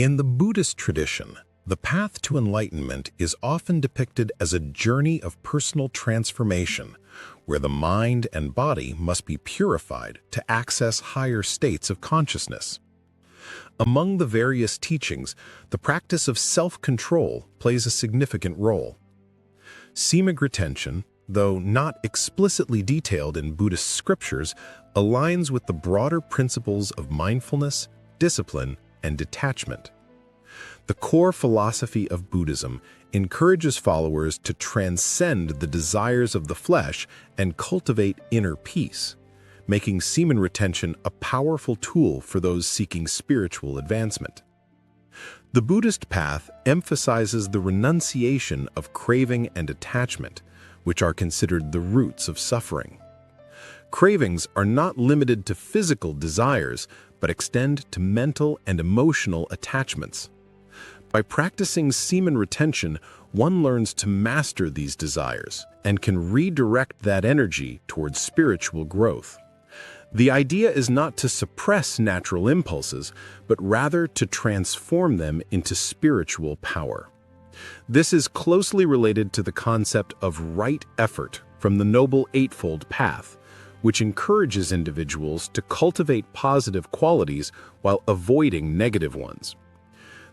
In the Buddhist tradition, the path to enlightenment is often depicted as a journey of personal transformation, where the mind and body must be purified to access higher states of consciousness. Among the various teachings, the practice of self-control plays a significant role. Semen retention, though not explicitly detailed in Buddhist scriptures, aligns with the broader principles of mindfulness, discipline, and detachment. The core philosophy of Buddhism encourages followers to transcend the desires of the flesh and cultivate inner peace, making semen retention a powerful tool for those seeking spiritual advancement. The Buddhist path emphasizes the renunciation of craving and attachment, which are considered the roots of suffering. Cravings are not limited to physical desires, but extend to mental and emotional attachments. By practicing semen retention, one learns to master these desires and can redirect that energy towards spiritual growth. The idea is not to suppress natural impulses, but rather to transform them into spiritual power. This is closely related to the concept of right effort from the Noble Eightfold Path, which encourages individuals to cultivate positive qualities while avoiding negative ones.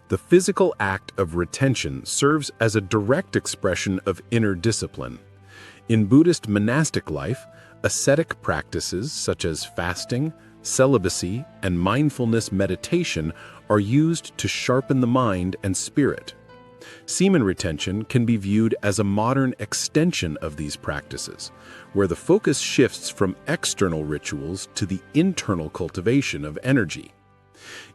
The physical act of retention serves as a direct expression of inner discipline. In Buddhist monastic life, ascetic practices such as fasting, celibacy, and mindfulness meditation are used to sharpen the mind and spirit. Semen retention can be viewed as a modern extension of these practices, where the focus shifts from external rituals to the internal cultivation of energy.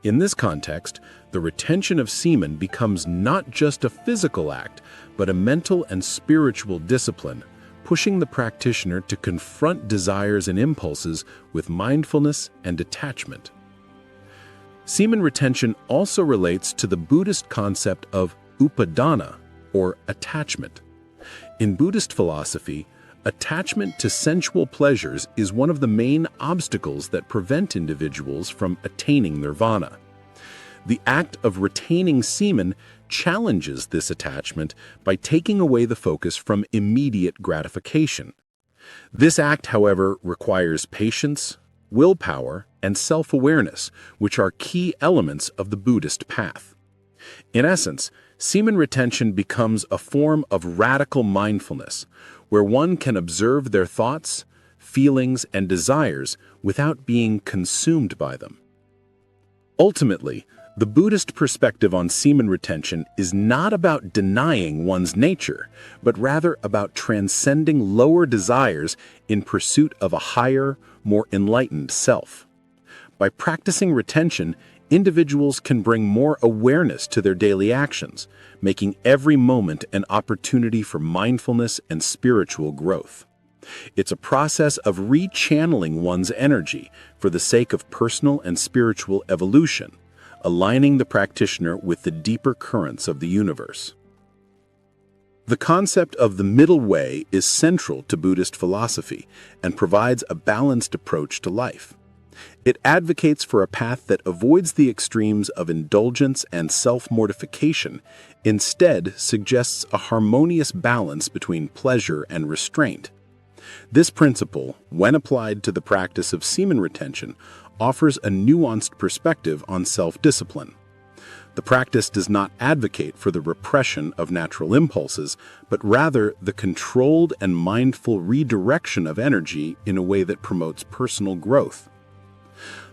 In this context, the retention of semen becomes not just a physical act, but a mental and spiritual discipline, pushing the practitioner to confront desires and impulses with mindfulness and detachment. Semen retention also relates to the Buddhist concept of upadana, or attachment. In Buddhist philosophy, attachment to sensual pleasures is one of the main obstacles that prevent individuals from attaining nirvana. The act of retaining semen challenges this attachment by taking away the focus from immediate gratification. This act, however, requires patience, willpower, and self-awareness, which are key elements of the Buddhist path. In essence, semen retention becomes a form of radical mindfulness, where one can observe their thoughts, feelings, and desires without being consumed by them. Ultimately, the Buddhist perspective on semen retention is not about denying one's nature, but rather about transcending lower desires in pursuit of a higher, more enlightened self. By practicing retention, individuals can bring more awareness to their daily actions, making every moment an opportunity for mindfulness and spiritual growth. It's a process of rechanneling one's energy for the sake of personal and spiritual evolution, aligning the practitioner with the deeper currents of the universe. The concept of the middle way is central to Buddhist philosophy and provides a balanced approach to life. It advocates for a path that avoids the extremes of indulgence and self-mortification, instead suggests a harmonious balance between pleasure and restraint. This principle, when applied to the practice of semen retention, offers a nuanced perspective on self-discipline. The practice does not advocate for the repression of natural impulses, but rather the controlled and mindful redirection of energy in a way that promotes personal growth.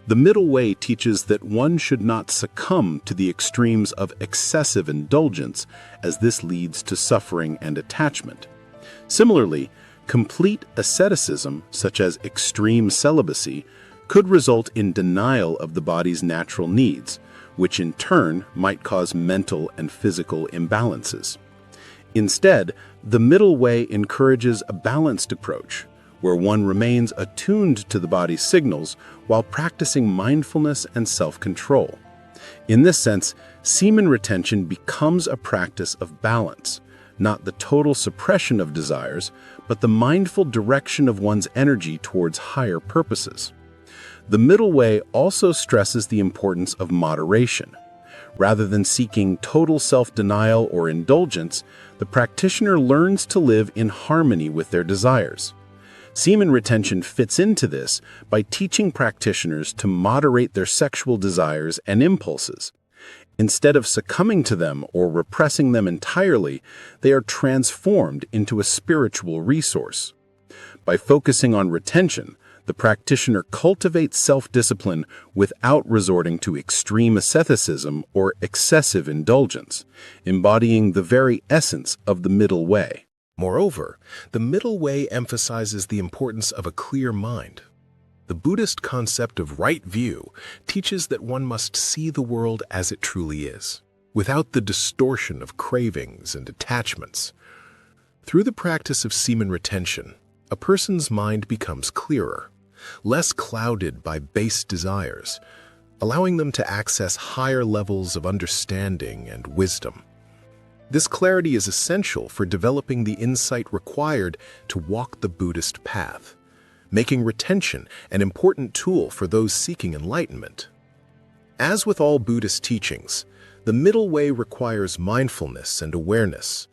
The middle way teaches that one should not succumb to the extremes of excessive indulgence, as this leads to suffering and attachment. Similarly, complete asceticism, such as extreme celibacy, could result in denial of the body's natural needs, which in turn might cause mental and physical imbalances. Instead, the middle way encourages a balanced approach, where one remains attuned to the body's signals while practicing mindfulness and self-control. In this sense, semen retention becomes a practice of balance, not the total suppression of desires, but the mindful direction of one's energy towards higher purposes. The middle way also stresses the importance of moderation. Rather than seeking total self-denial or indulgence, the practitioner learns to live in harmony with their desires. Semen retention fits into this by teaching practitioners to moderate their sexual desires and impulses. Instead of succumbing to them or repressing them entirely, they are transformed into a spiritual resource. By focusing on retention, the practitioner cultivates self-discipline without resorting to extreme asceticism or excessive indulgence, embodying the very essence of the middle way. Moreover, the middle way emphasizes the importance of a clear mind. The Buddhist concept of right view teaches that one must see the world as it truly is, without the distortion of cravings and attachments. Through the practice of semen retention, a person's mind becomes clearer, less clouded by base desires, allowing them to access higher levels of understanding and wisdom. This clarity is essential for developing the insight required to walk the Buddhist path, making retention an important tool for those seeking enlightenment. As with all Buddhist teachings, the middle way requires mindfulness and awareness.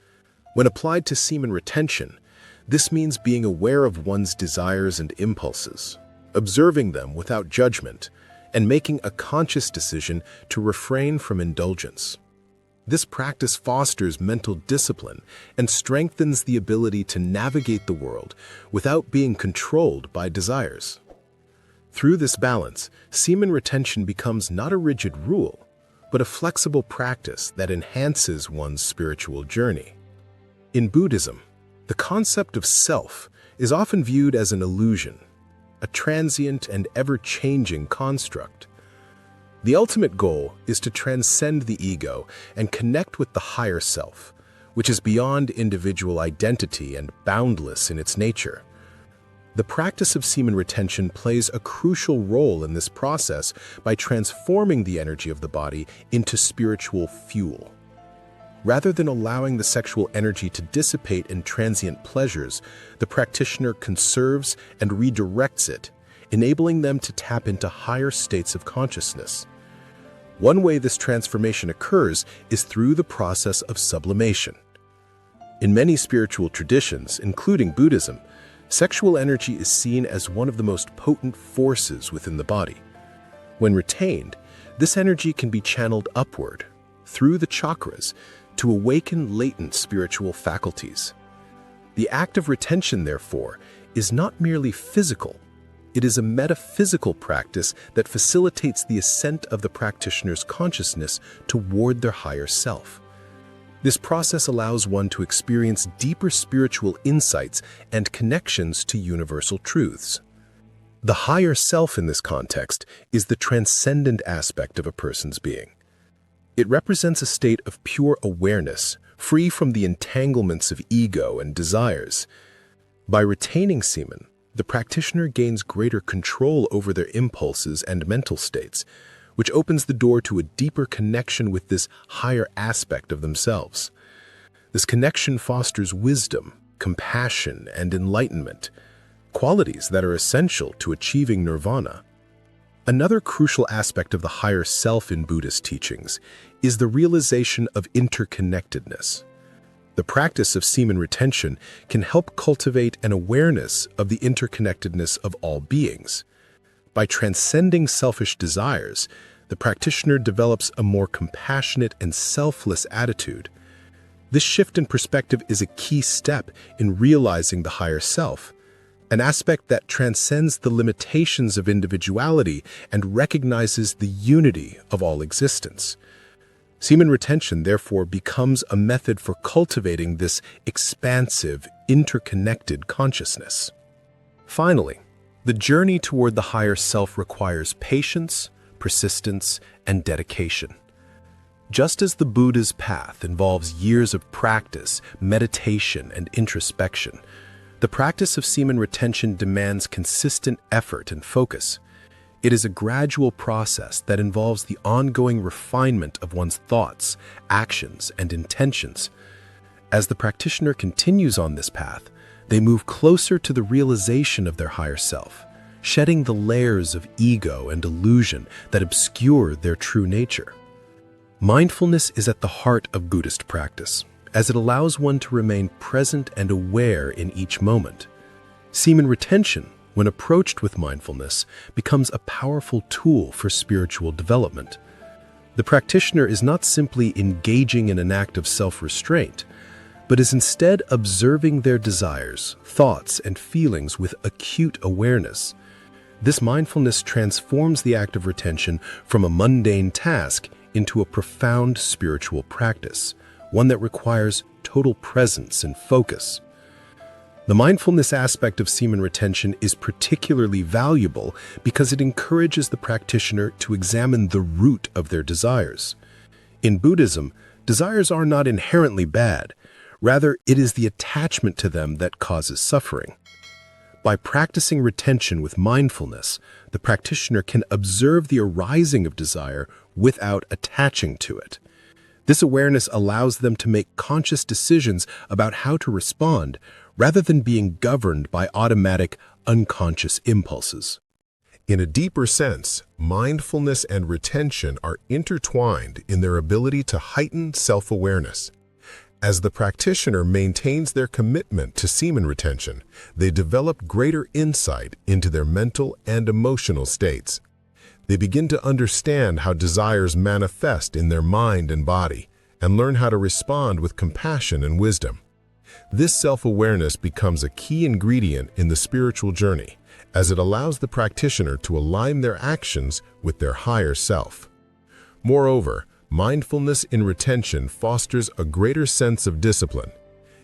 When applied to semen retention, this means being aware of one's desires and impulses, observing them without judgment, and making a conscious decision to refrain from indulgence. This practice fosters mental discipline and strengthens the ability to navigate the world without being controlled by desires. Through this balance, semen retention becomes not a rigid rule, but a flexible practice that enhances one's spiritual journey. In Buddhism, the concept of self is often viewed as an illusion, a transient and ever-changing construct. The ultimate goal is to transcend the ego and connect with the higher self, which is beyond individual identity and boundless in its nature. The practice of semen retention plays a crucial role in this process by transforming the energy of the body into spiritual fuel. Rather than allowing the sexual energy to dissipate in transient pleasures, the practitioner conserves and redirects it, enabling them to tap into higher states of consciousness. One way this transformation occurs is through the process of sublimation. In many spiritual traditions, including Buddhism, sexual energy is seen as one of the most potent forces within the body. When retained, this energy can be channeled upward, through the chakras, to awaken latent spiritual faculties. The act of retention, therefore, is not merely physical. It is a metaphysical practice that facilitates the ascent of the practitioner's consciousness toward their higher self. This process allows one to experience deeper spiritual insights and connections to universal truths. The higher self in this context is the transcendent aspect of a person's being. It represents a state of pure awareness, free from the entanglements of ego and desires. By retaining semen, the practitioner gains greater control over their impulses and mental states, which opens the door to a deeper connection with this higher aspect of themselves. This connection fosters wisdom, compassion, and enlightenment, qualities that are essential to achieving nirvana. Another crucial aspect of the higher self in Buddhist teachings is the realization of interconnectedness. The practice of semen retention can help cultivate an awareness of the interconnectedness of all beings. By transcending selfish desires, the practitioner develops a more compassionate and selfless attitude. This shift in perspective is a key step in realizing the higher self, an aspect that transcends the limitations of individuality and recognizes the unity of all existence. Semen retention, therefore, becomes a method for cultivating this expansive, interconnected consciousness. Finally, the journey toward the higher self requires patience, persistence, and dedication. Just as the Buddha's path involves years of practice, meditation, and introspection, the practice of semen retention demands consistent effort and focus. It is a gradual process that involves the ongoing refinement of one's thoughts, actions, and intentions. As the practitioner continues on this path, they move closer to the realization of their higher self, shedding the layers of ego and illusion that obscure their true nature. Mindfulness is at the heart of Buddhist practice, as it allows one to remain present and aware in each moment. Semen retention, when approached with mindfulness, becomes a powerful tool for spiritual development. The practitioner is not simply engaging in an act of self-restraint, but is instead observing their desires, thoughts, and feelings with acute awareness. This mindfulness transforms the act of retention from a mundane task into a profound spiritual practice, one that requires total presence and focus. The mindfulness aspect of semen retention is particularly valuable because it encourages the practitioner to examine the root of their desires. In Buddhism, desires are not inherently bad. Rather, it is the attachment to them that causes suffering. By practicing retention with mindfulness, the practitioner can observe the arising of desire without attaching to it. This awareness allows them to make conscious decisions about how to respond, rather than being governed by automatic, unconscious impulses. In a deeper sense, mindfulness and retention are intertwined in their ability to heighten self-awareness. As the practitioner maintains their commitment to semen retention, they develop greater insight into their mental and emotional states. They begin to understand how desires manifest in their mind and body, and learn how to respond with compassion and wisdom. This self-awareness becomes a key ingredient in the spiritual journey, as it allows the practitioner to align their actions with their higher self. Moreover, mindfulness in retention fosters a greater sense of discipline.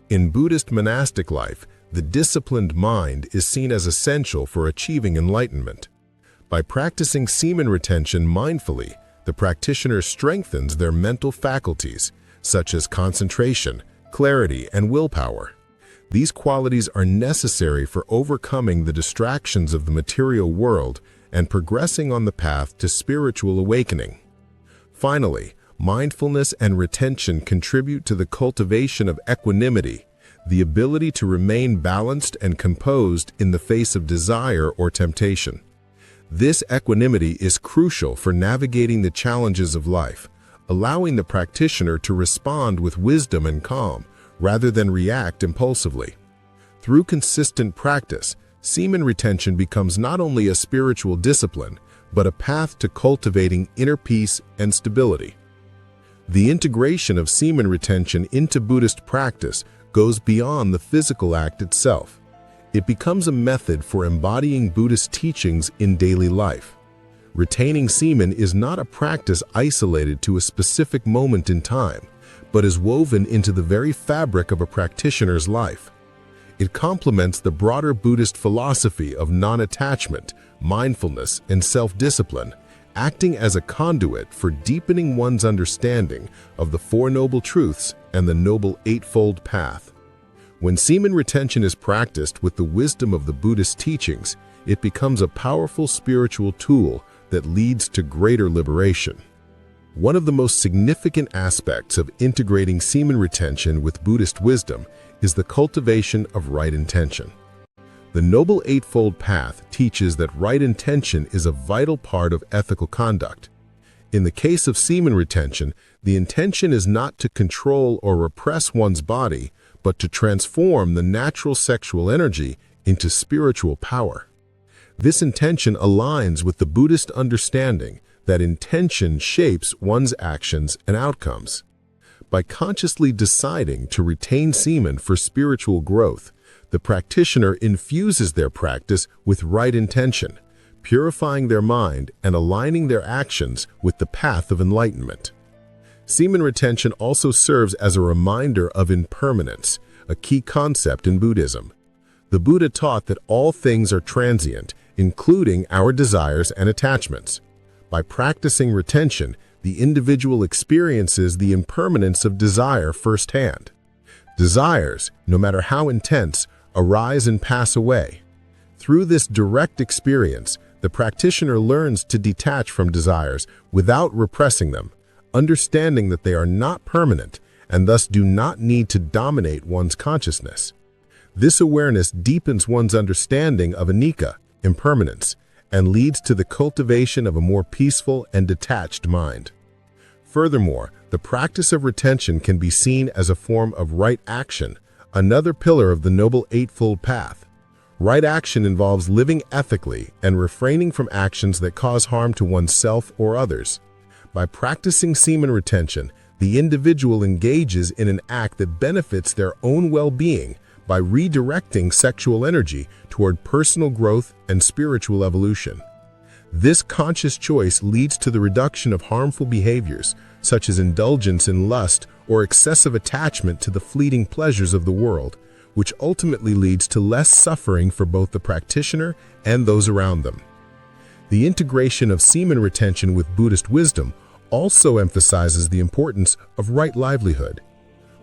In Buddhist monastic life, the disciplined mind is seen as essential for achieving enlightenment. By practicing semen retention mindfully, the practitioner strengthens their mental faculties, such as concentration, clarity, and willpower. These qualities are necessary for overcoming the distractions of the material world and progressing on the path to spiritual awakening. Finally, mindfulness and retention contribute to the cultivation of equanimity, the ability to remain balanced and composed in the face of desire or temptation. This equanimity is crucial for navigating the challenges of life, allowing the practitioner to respond with wisdom and calm, rather than react impulsively. Through consistent practice, semen retention becomes not only a spiritual discipline, but a path to cultivating inner peace and stability. The integration of semen retention into Buddhist practice goes beyond the physical act itself. It becomes a method for embodying Buddhist teachings in daily life. Retaining semen is not a practice isolated to a specific moment in time, but is woven into the very fabric of a practitioner's life. It complements the broader Buddhist philosophy of non-attachment, mindfulness, and self-discipline, acting as a conduit for deepening one's understanding of the Four Noble Truths and the Noble Eightfold Path. When semen retention is practiced with the wisdom of the Buddhist teachings, it becomes a powerful spiritual tool that leads to greater liberation. One of the most significant aspects of integrating semen retention with Buddhist wisdom is the cultivation of right intention. The Noble Eightfold Path teaches that right intention is a vital part of ethical conduct. In the case of semen retention, the intention is not to control or repress one's body, but to transform the natural sexual energy into spiritual power. This intention aligns with the Buddhist understanding that intention shapes one's actions and outcomes. By consciously deciding to retain semen for spiritual growth, the practitioner infuses their practice with right intention, purifying their mind and aligning their actions with the path of enlightenment. Semen retention also serves as a reminder of impermanence, a key concept in Buddhism. The Buddha taught that all things are transient, including our desires and attachments. By practicing retention, the individual experiences the impermanence of desire firsthand. Desires, no matter how intense, arise and pass away. Through this direct experience, the practitioner learns to detach from desires without repressing them, understanding that they are not permanent and thus do not need to dominate one's consciousness. This awareness deepens one's understanding of anicca, impermanence, and leads to the cultivation of a more peaceful and detached mind. Furthermore, the practice of retention can be seen as a form of right action, another pillar of the Noble Eightfold Path. Right action involves living ethically and refraining from actions that cause harm to oneself or others. By practicing semen retention, the individual engages in an act that benefits their own well-being by redirecting sexual energy toward personal growth and spiritual evolution. This conscious choice leads to the reduction of harmful behaviors, such as indulgence in lust or excessive attachment to the fleeting pleasures of the world, which ultimately leads to less suffering for both the practitioner and those around them. The integration of semen retention with Buddhist wisdom also emphasizes the importance of right livelihood.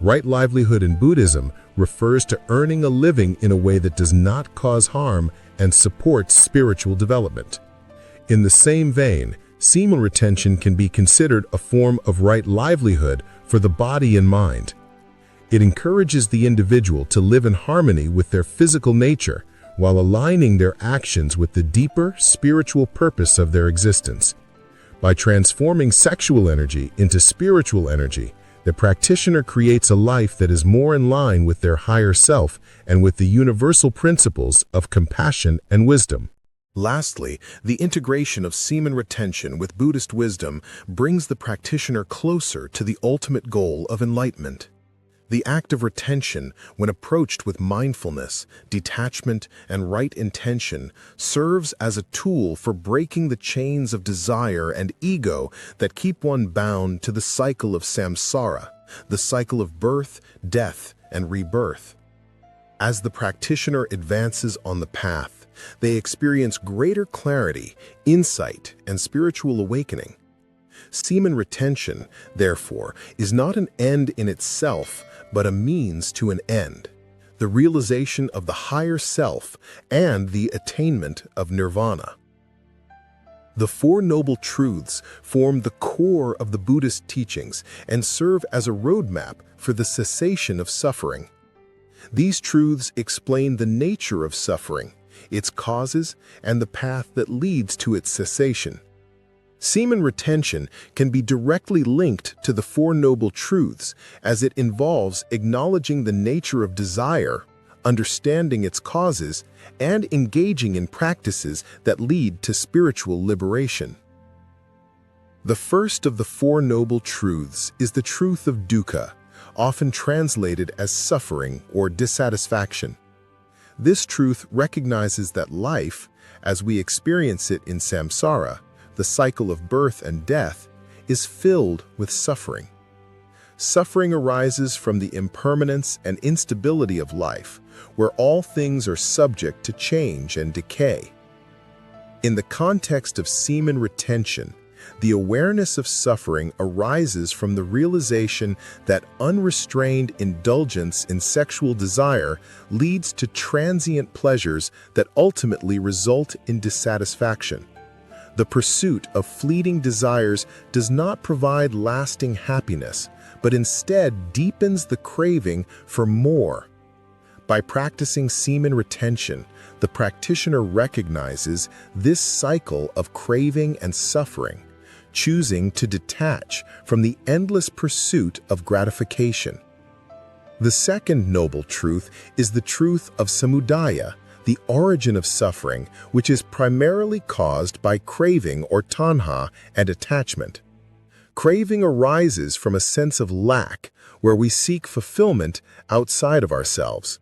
Right livelihood in Buddhism refers to earning a living in a way that does not cause harm and supports spiritual development. In the same vein, semen retention can be considered a form of right livelihood for the body and mind. It encourages the individual to live in harmony with their physical nature while aligning their actions with the deeper spiritual purpose of their existence. By transforming sexual energy into spiritual energy, the practitioner creates a life that is more in line with their higher self and with the universal principles of compassion and wisdom. Lastly, the integration of semen retention with Buddhist wisdom brings the practitioner closer to the ultimate goal of enlightenment. The act of retention, when approached with mindfulness, detachment, and right intention, serves as a tool for breaking the chains of desire and ego that keep one bound to the cycle of samsara, the cycle of birth, death, and rebirth. As the practitioner advances on the path, they experience greater clarity, insight, and spiritual awakening. Semen retention, therefore, is not an end in itself, but a means to an end, the realization of the higher self and the attainment of nirvana. The Four Noble Truths form the core of the Buddhist teachings and serve as a roadmap for the cessation of suffering. These truths explain the nature of suffering, its causes, and the path that leads to its cessation. Semen retention can be directly linked to the Four Noble Truths as it involves acknowledging the nature of desire, understanding its causes, and engaging in practices that lead to spiritual liberation. The first of the Four Noble Truths is the truth of dukkha, often translated as suffering or dissatisfaction. This truth recognizes that life, as we experience it in samsara, the cycle of birth and death, is filled with suffering. Suffering arises from the impermanence and instability of life, where all things are subject to change and decay. In the context of semen retention, the awareness of suffering arises from the realization that unrestrained indulgence in sexual desire leads to transient pleasures that ultimately result in dissatisfaction. The pursuit of fleeting desires does not provide lasting happiness, but instead deepens the craving for more. By practicing semen retention, the practitioner recognizes this cycle of craving and suffering, choosing to detach from the endless pursuit of gratification. The second noble truth is the truth of samudaya, the origin of suffering, which is primarily caused by craving or tanha and attachment. Craving arises from a sense of lack, where we seek fulfillment outside of ourselves.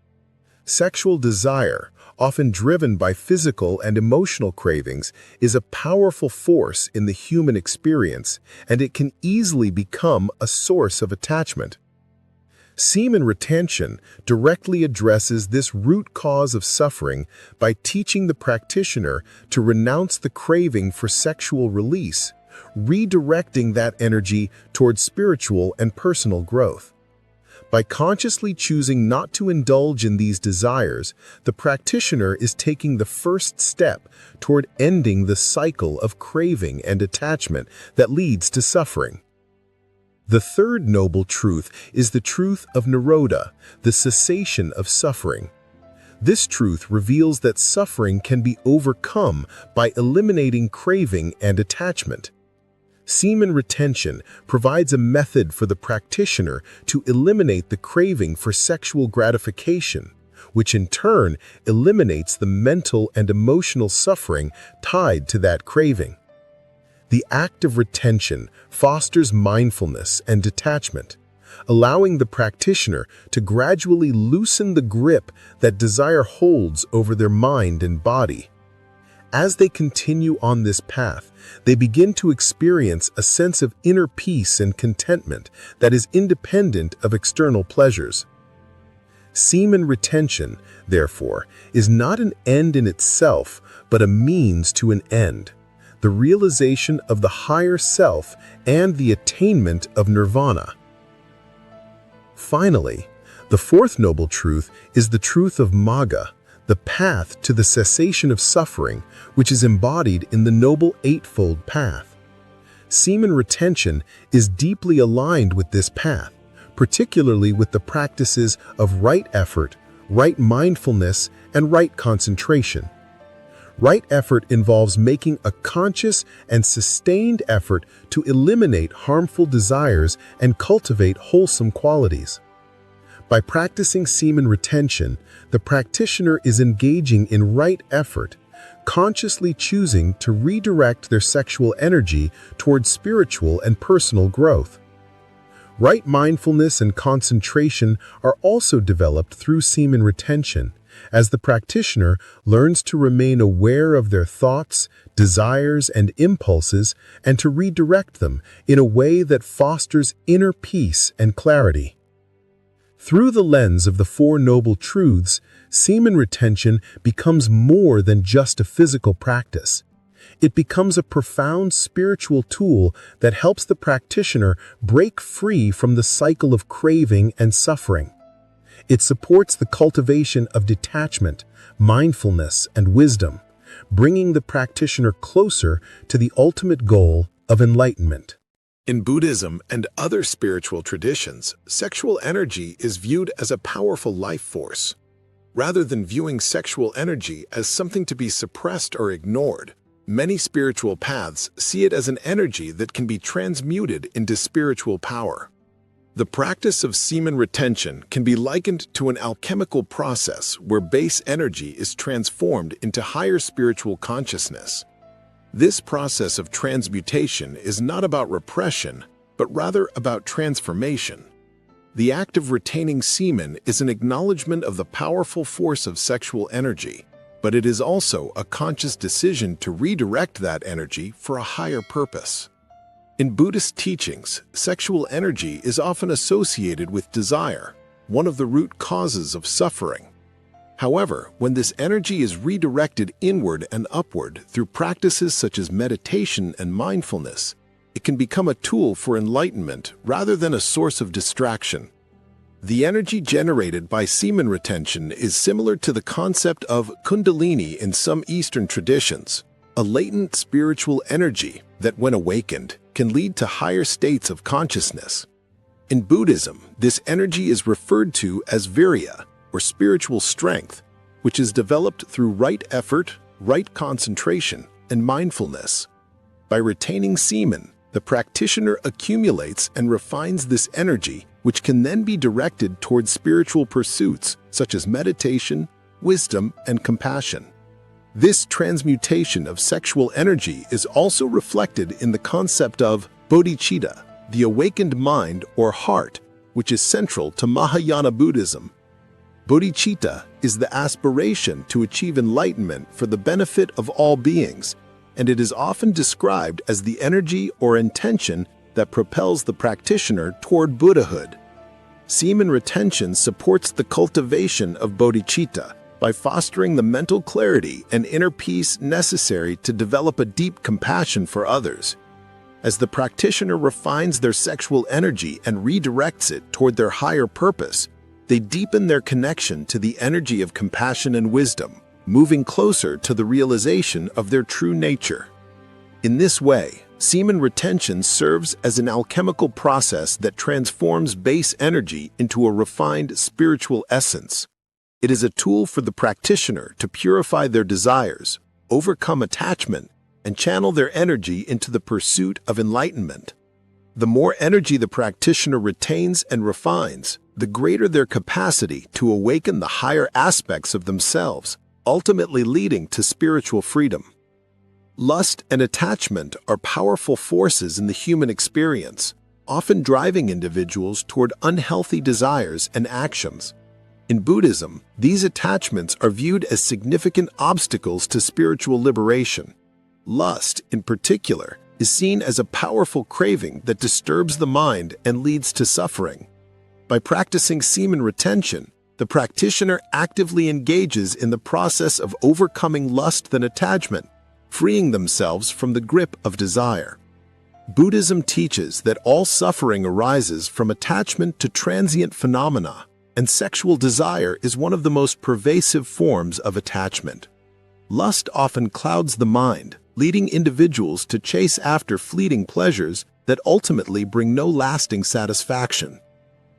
Sexual desire, often driven by physical and emotional cravings, is a powerful force in the human experience, and it can easily become a source of attachment. Semen retention directly addresses this root cause of suffering by teaching the practitioner to renounce the craving for sexual release, redirecting that energy towards spiritual and personal growth. By consciously choosing not to indulge in these desires, the practitioner is taking the first step toward ending the cycle of craving and attachment that leads to suffering. The third noble truth is the truth of nirodha, the cessation of suffering. This truth reveals that suffering can be overcome by eliminating craving and attachment. Semen retention provides a method for the practitioner to eliminate the craving for sexual gratification, which in turn eliminates the mental and emotional suffering tied to that craving. The act of retention fosters mindfulness and detachment, allowing the practitioner to gradually loosen the grip that desire holds over their mind and body. As they continue on this path, they begin to experience a sense of inner peace and contentment that is independent of external pleasures. Semen retention, therefore, is not an end in itself, but a means to an end, the realization of the higher self and the attainment of nirvana. Finally, the fourth noble truth is the truth of Magga, the path to the cessation of suffering, which is embodied in the Noble Eightfold Path. Semen retention is deeply aligned with this path, particularly with the practices of right effort, right mindfulness, and right concentration. Right effort involves making a conscious and sustained effort to eliminate harmful desires and cultivate wholesome qualities. By practicing semen retention, the practitioner is engaging in right effort, consciously choosing to redirect their sexual energy towards spiritual and personal growth. Right mindfulness and concentration are also developed through semen retention, as the practitioner learns to remain aware of their thoughts, desires, and impulses, and to redirect them in a way that fosters inner peace and clarity. Through the lens of the Four Noble Truths, semen retention becomes more than just a physical practice. It becomes a profound spiritual tool that helps the practitioner break free from the cycle of craving and suffering. It supports the cultivation of detachment, mindfulness, and wisdom, bringing the practitioner closer to the ultimate goal of enlightenment. In Buddhism and other spiritual traditions, sexual energy is viewed as a powerful life force. Rather than viewing sexual energy as something to be suppressed or ignored, many spiritual paths see it as an energy that can be transmuted into spiritual power. The practice of semen retention can be likened to an alchemical process where base energy is transformed into higher spiritual consciousness. This process of transmutation is not about repression, but rather about transformation. The act of retaining semen is an acknowledgement of the powerful force of sexual energy, but it is also a conscious decision to redirect that energy for a higher purpose. In Buddhist teachings, sexual energy is often associated with desire, one of the root causes of suffering. However, when this energy is redirected inward and upward through practices such as meditation and mindfulness, it can become a tool for enlightenment rather than a source of distraction. The energy generated by semen retention is similar to the concept of kundalini in some Eastern traditions, a latent spiritual energy that, when awakened, can lead to higher states of consciousness. In Buddhism, this energy is referred to as virya, or spiritual strength, which is developed through right effort, right concentration, and mindfulness. By retaining semen, the practitioner accumulates and refines this energy, which can then be directed towards spiritual pursuits such as meditation, wisdom, and compassion. This transmutation of sexual energy is also reflected in the concept of bodhicitta, the awakened mind or heart, which is central to Mahayana Buddhism. Bodhicitta is the aspiration to achieve enlightenment for the benefit of all beings, and it is often described as the energy or intention that propels the practitioner toward Buddhahood. Semen retention supports the cultivation of bodhicitta by fostering the mental clarity and inner peace necessary to develop a deep compassion for others. As the practitioner refines their sexual energy and redirects it toward their higher purpose, they deepen their connection to the energy of compassion and wisdom, moving closer to the realization of their true nature. In this way, semen retention serves as an alchemical process that transforms base energy into a refined spiritual essence. It is a tool for the practitioner to purify their desires, overcome attachment, and channel their energy into the pursuit of enlightenment. The more energy the practitioner retains and refines, the greater their capacity to awaken the higher aspects of themselves, ultimately leading to spiritual freedom. Lust and attachment are powerful forces in the human experience, often driving individuals toward unhealthy desires and actions. In Buddhism, these attachments are viewed as significant obstacles to spiritual liberation. Lust, in particular, is seen as a powerful craving that disturbs the mind and leads to suffering. By practicing semen retention, the practitioner actively engages in the process of overcoming lust and attachment, freeing themselves from the grip of desire. Buddhism teaches that all suffering arises from attachment to transient phenomena, and sexual desire is one of the most pervasive forms of attachment. Lust often clouds the mind, leading individuals to chase after fleeting pleasures that ultimately bring no lasting satisfaction.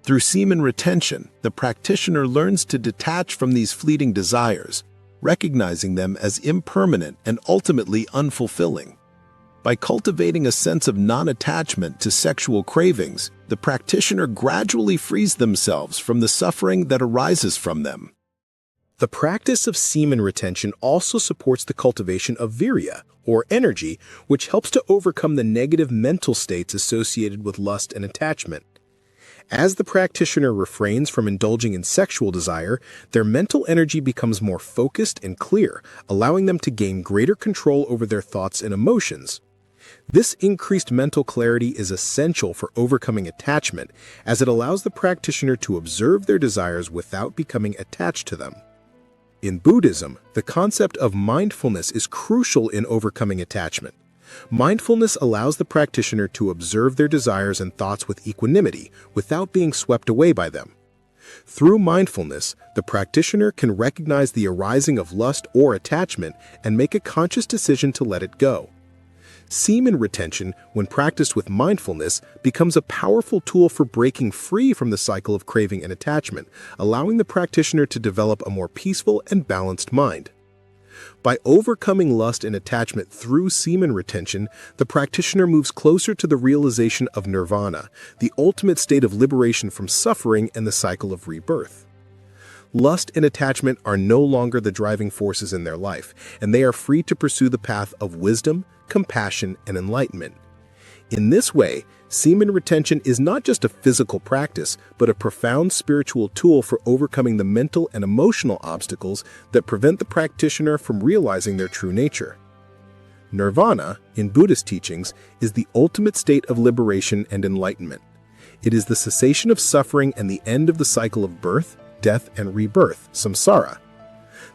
Through semen retention, the practitioner learns to detach from these fleeting desires, recognizing them as impermanent and ultimately unfulfilling. By cultivating a sense of non-attachment to sexual cravings, the practitioner gradually frees themselves from the suffering that arises from them. The practice of semen retention also supports the cultivation of virya, or energy, which helps to overcome the negative mental states associated with lust and attachment. As the practitioner refrains from indulging in sexual desire, their mental energy becomes more focused and clear, allowing them to gain greater control over their thoughts and emotions. This increased mental clarity is essential for overcoming attachment, as it allows the practitioner to observe their desires without becoming attached to them. In Buddhism, the concept of mindfulness is crucial in overcoming attachment. Mindfulness allows the practitioner to observe their desires and thoughts with equanimity, without being swept away by them. Through mindfulness, the practitioner can recognize the arising of lust or attachment and make a conscious decision to let it go. Semen retention, when practiced with mindfulness, becomes a powerful tool for breaking free from the cycle of craving and attachment, allowing the practitioner to develop a more peaceful and balanced mind. By overcoming lust and attachment through semen retention, the practitioner moves closer to the realization of nirvana, the ultimate state of liberation from suffering and the cycle of rebirth. Lust and attachment are no longer the driving forces in their life, and they are free to pursue the path of wisdom, compassion, and enlightenment. In this way, semen retention is not just a physical practice, but a profound spiritual tool for overcoming the mental and emotional obstacles that prevent the practitioner from realizing their true nature. Nirvana, in Buddhist teachings, is the ultimate state of liberation and enlightenment. It is the cessation of suffering and the end of the cycle of birth, death, and rebirth, samsara.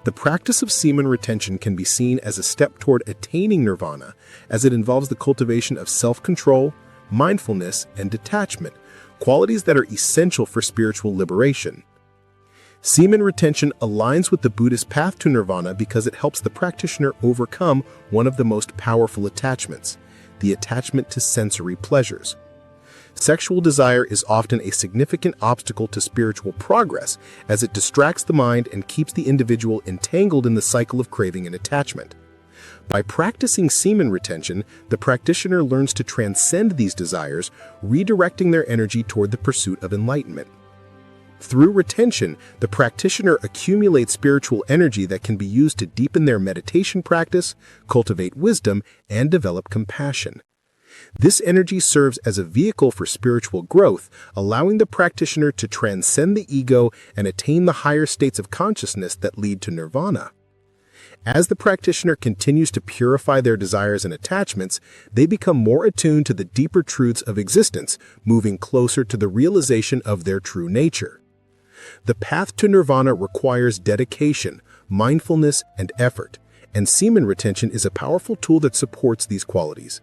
The practice of semen retention can be seen as a step toward attaining nirvana, as it involves the cultivation of self-control, mindfulness, and detachment, qualities that are essential for spiritual liberation. Semen retention aligns with the Buddhist path to nirvana because it helps the practitioner overcome one of the most powerful attachments, the attachment to sensory pleasures. Sexual desire is often a significant obstacle to spiritual progress, as it distracts the mind and keeps the individual entangled in the cycle of craving and attachment. By practicing semen retention, the practitioner learns to transcend these desires, redirecting their energy toward the pursuit of enlightenment. Through retention, the practitioner accumulates spiritual energy that can be used to deepen their meditation practice, cultivate wisdom, and develop compassion. This energy serves as a vehicle for spiritual growth, allowing the practitioner to transcend the ego and attain the higher states of consciousness that lead to nirvana. As the practitioner continues to purify their desires and attachments, they become more attuned to the deeper truths of existence, moving closer to the realization of their true nature. The path to nirvana requires dedication, mindfulness, and effort, and semen retention is a powerful tool that supports these qualities.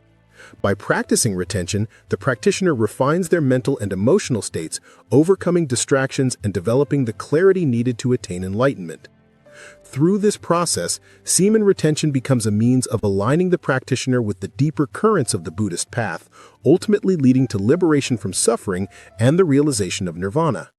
By practicing retention, the practitioner refines their mental and emotional states, overcoming distractions and developing the clarity needed to attain enlightenment. Through this process, semen retention becomes a means of aligning the practitioner with the deeper currents of the Buddhist path, ultimately leading to liberation from suffering and the realization of nirvana.